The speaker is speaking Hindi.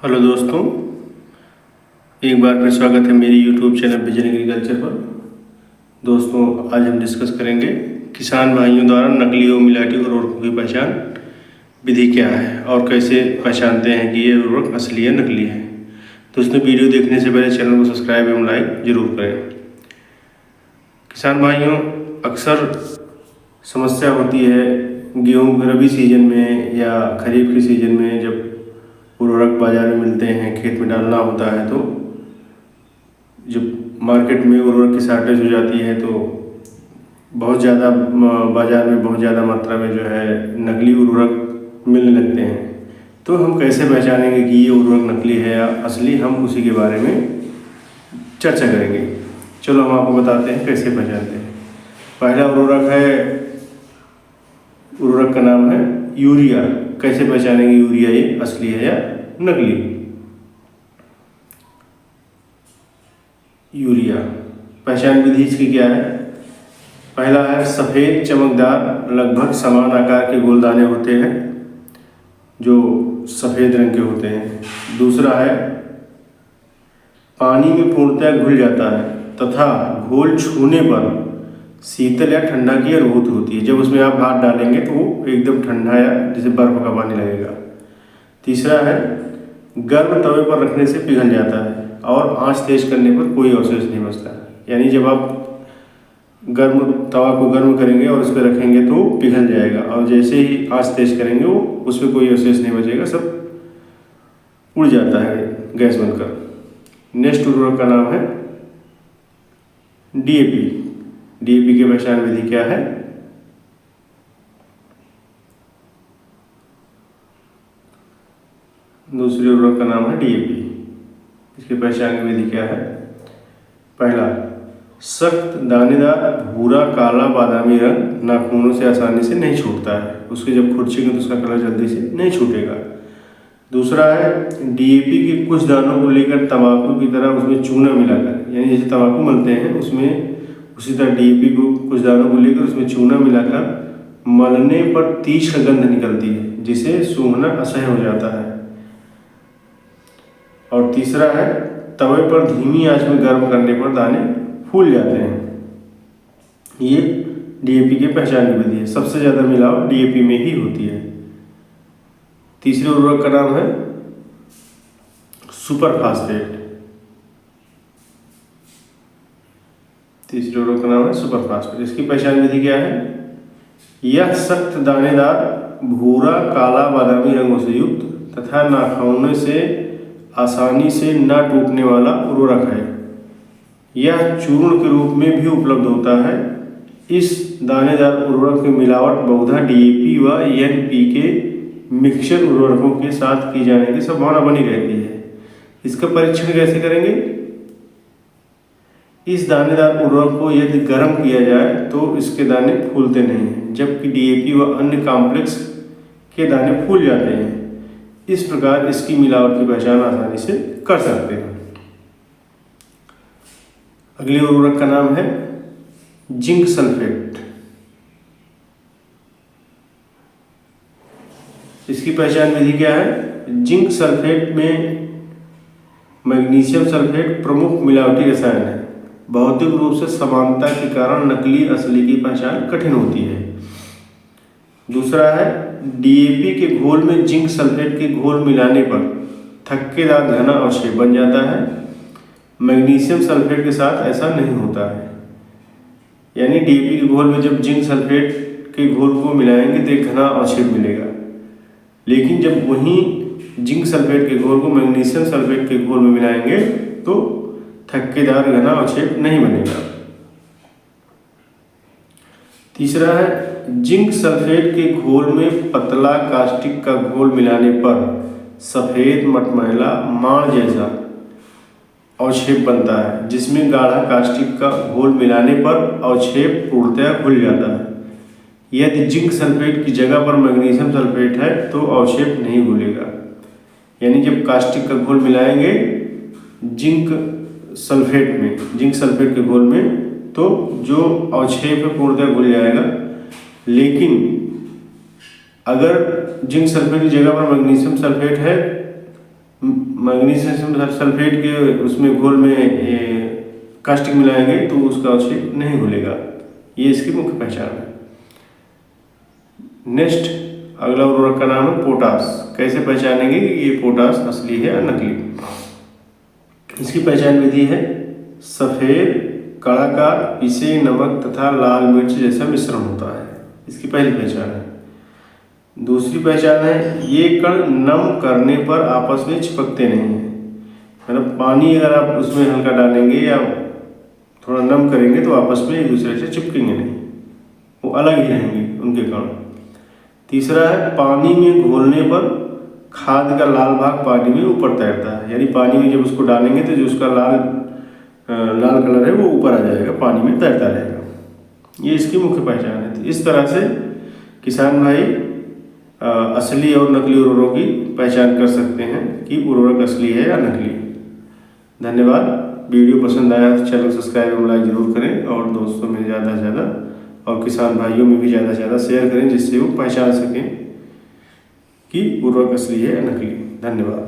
हेलो दोस्तों, एक बार फिर स्वागत है मेरी यूट्यूब चैनल विजन एग्रीकल्चर पर। दोस्तों, आज हम डिस्कस करेंगे किसान भाइयों द्वारा नकली और मिलावटी उर्वरकों की पहचान विधि क्या है और कैसे पहचानते हैं कि ये उर्वरक असली या नकली है। दोस्तों, वीडियो देखने से पहले चैनल को सब्सक्राइब एवं लाइक जरूर करें। किसान भाइयों, अक्सर समस्या होती है गेहूँ रबी सीजन में या खरीफ के सीजन में, जब उर्वरक बाजार में मिलते हैं, खेत में डालना होता है, तो जब मार्केट में उर्वरक की शॉर्टेज हो जाती है तो बहुत ज़्यादा बाज़ार में बहुत ज़्यादा मात्रा में जो है नकली उर्वरक मिलने लगते हैं। तो हम कैसे पहचानेंगे कि ये उर्वरक नकली है या असली, हम उसी के बारे में चर्चा करेंगे। चलो हम आपको बताते हैं कैसे पहचानते हैं। पहला उर्वरक का नाम है यूरिया। कैसे पहचानेंगे यूरिया ये असली है या नकली। यूरिया पहचान विधि इसकी क्या है। पहला है सफ़ेद चमकदार लगभग समान आकार के गोल दाने होते हैं जो सफ़ेद रंग के होते हैं। दूसरा है पानी में पूर्णतः घुल जाता है तथा घोल छूने पर शीतल या ठंडा की अनुभूति होती है। जब उसमें आप हाथ डालेंगे तो वो एकदम ठंडा या जैसे बर्फ का पानी लगेगा। तीसरा है गर्म तवे पर रखने से पिघल जाता है और आंच तेज करने पर कोई अवशेष नहीं बचता। यानी जब आप तवा को गर्म करेंगे और उस पर रखेंगे तो पिघल जाएगा, और जैसे ही आंच तेज करेंगे वो उसमें कोई अवशेष नहीं बचेगा, सब उड़ जाता है गैस बनकर। नेक्स्ट उर्वरक का नाम है डीएपी। डीएपी की पहचान विधि क्या है। दूसरे उर्वरक का नाम है डीएपी। इसकी पहचान की विधि क्या है। पहला सख्त दानेदार भूरा काला बादामी रंग, नाखूनों से आसानी से नहीं छूटता है। उसके जब खुरचेंगे तो उसका कलर जल्दी से नहीं छूटेगा। दूसरा है डीएपी के कुछ दानों को लेकर तंबाकू की तरह उसमें चूना मिलाकर, यानी जैसे तंबाकू मलते हैं उसमें उसी तरह डीएपी को कुछ दानों को लेकर उसमें चूना मिलाकर मलने पर तीक्ष्ण गंध निकलती है जिसे सूंघना असह्य हो जाता है। और तीसरा है तवे पर धीमी आंच में गर्म करने पर दाने फूल जाते हैं। ये डीएपी के पहचान की विधि है। सबसे ज़्यादा मिलावट डीएपी में ही होती है। तीसरे उर्वरक का नाम है सुपर फास्फेट। तीसरे उर्वरक का नाम है सुपर फास्फेट। इसकी पहचान विधि क्या है। यह सख्त दानेदार भूरा काला बादामी रंगों से युक्त तथा नाखूनों से आसानी से न टूटने वाला उर्वरक है। यह चूर्ण के रूप में भी उपलब्ध होता है। इस दानेदार उर्वरक की मिलावट बहुधा डीएपी व एनपीके मिक्सचर उर्वरकों के साथ की जाने की संभावना बनी रहती है। इसका परीक्षण कैसे करेंगे। इस दानेदार उर्वरक को यदि गर्म किया जाए तो इसके दाने फूलते नहीं हैं, जबकि डीएपी व अन्य कॉम्प्लेक्स के दाने फूल जाते हैं। इस प्रकार इसकी मिलावट की पहचान आसानी से कर सकते हैं। अगले उर्वरक का नाम है जिंक सल्फेट। इसकी पहचान विधि क्या है। जिंक सल्फेट में मैग्नीशियम सल्फेट प्रमुख मिलावटी रसायन है। भौतिक रूप से समानता के कारण नकली असली की पहचान कठिन होती है। दूसरा है डीएपी के घोल में जिंक सल्फेट के घोल मिलाने पर थक्केदार घना अवशेष बन जाता है। मैग्नीशियम सल्फेट के साथ ऐसा नहीं होता है। यानी डीएपी के घोल में जब जिंक सल्फेट के घोल को मिलाएंगे तो एक घना अवशेष मिलेगा, लेकिन जब वही जिंक सल्फेट के घोल को मैग्नीशियम सल्फेट के घोल में मिलाएंगे तो थक्केदार घना अवशेष नहीं बनेगा। तीसरा है जिंक सल्फेट के घोल में पतला कास्टिक का घोल मिलाने पर सफ़ेद मटमैला माड़ जैसा अवक्षेप बनता है, जिसमें गाढ़ा कास्टिक का घोल मिलाने पर अवक्षेप पूर्णतः घुल जाता है। यदि जिंक सल्फेट की जगह पर मैग्नीशियम सल्फेट है तो अवक्षेप नहीं घुलेगा। यानी जब कास्टिक का घोल मिलाएंगे जिंक सल्फेट के घोल में तो जो अवक्षेप है पूर्णतः घुल जाएगा। लेकिन अगर जिंक सल्फेट की जगह पर मैग्नीशियम सल्फेट है मैग्नीशियम सल्फेट के उसमें घोल में कास्टिक मिलाएंगे तो उसका अवशेष नहीं घुलेगा। ये इसकी मुख्य पहचान है। नेक्स्ट अगला उर्वरक का नाम है पोटास। कैसे पहचानेंगे कि ये पोटास असली है या नकली? इसकी पहचान विधि है सफ़ेद कणाकार पिसे नमक तथा लाल मिर्च जैसा मिश्रण होता है। इसकी पहली पहचान है। दूसरी पहचान है ये कण नम करने पर आपस में चिपकते नहीं हैं। मतलब पानी अगर आप उसमें हल्का डालेंगे या थोड़ा नम करेंगे तो आपस में एक दूसरे से चिपकेंगे नहीं, वो अलग ही रहेंगे उनके कण। तीसरा है पानी में घोलने पर खाद का लाल भाग पानी में ऊपर तैरता है। यानी पानी में जब उसको डालेंगे तो जो उसका लाल कलर है वो ऊपर आ जाएगा, पानी में तैरता रहेगा। ये इसकी मुख्य पहचान है। तो इस तरह से किसान भाई असली और नकली उर्वरकों की पहचान कर सकते हैं कि उर्वरक असली है या नकली। धन्यवाद। वीडियो पसंद आया तो चैनल सब्सक्राइब और लाइक जरूर करें और दोस्तों में ज़्यादा से ज़्यादा और किसान भाइयों में भी ज़्यादा से ज़्यादा शेयर करें जिससे वो पहचान सकें कि उर्वरक असली है या नकली। धन्यवाद।